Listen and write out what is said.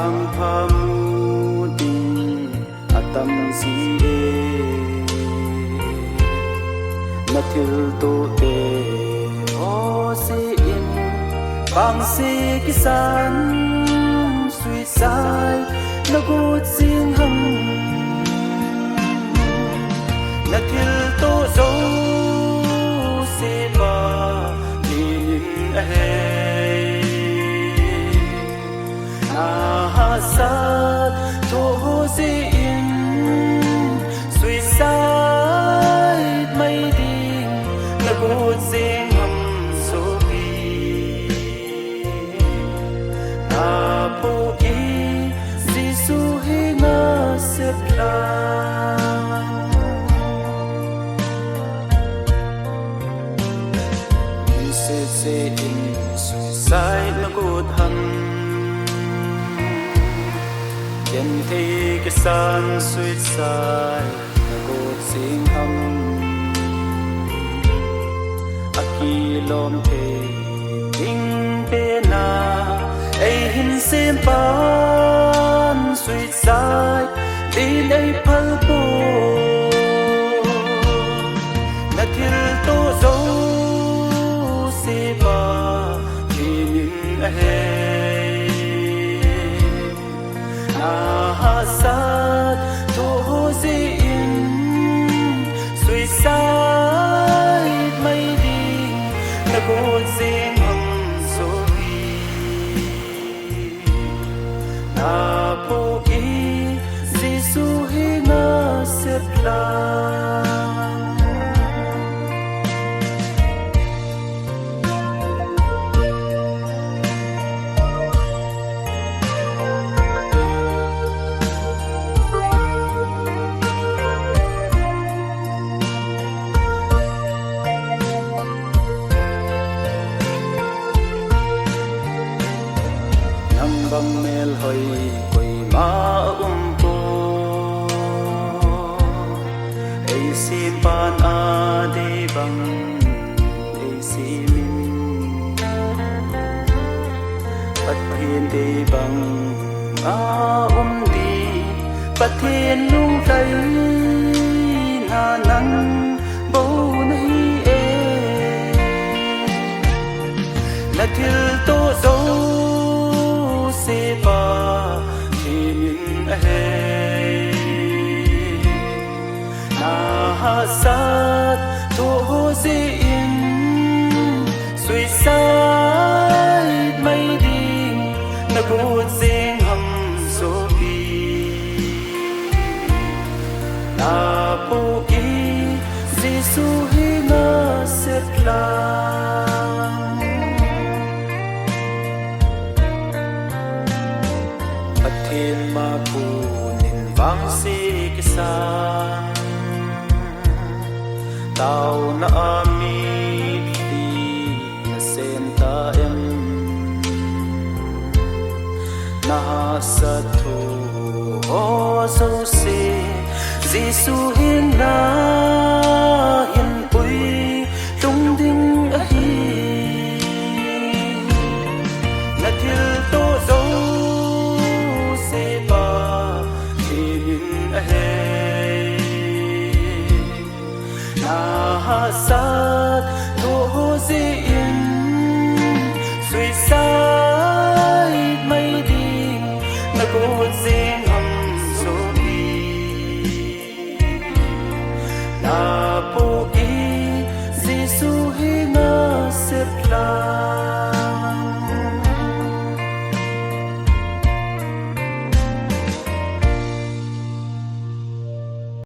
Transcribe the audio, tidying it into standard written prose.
ang phamuding atam si e nathil to te o si in bang si kisan suicide nagut sing ham nathil to zo si ba in ahe Asad to si in suicide may ding nagut sing ham so pi na po ki si su hi na sep la se in suicide nagut ham Yen thi cái san suicide nagut sing ham aki lom the ding pe na ai hin sim pan suicide din ai phal po na thil to zo se ba hin ahe Asad to si in suicide may ding nagut sing ham so pi na po ki si su hi na sep la bang mel hoi koi ma po ai sim pan a de bang ai simin pat thiên de bang a di pat thiên lung tay na nang bo nahi e na thil to zo se ba thiên ahe na hasad to si in suicide may ding nagut sing ham so pi na po ki si su hi na set la Thiên ma pu nin vang si kisan tao na ami ti na sen ta em na sa thu ho so se Giêsu hin na hin pui tung ding a hi na thil to zo Asad to si in suicide may ding nagut sing ham so pi na po ki si su hi na sep la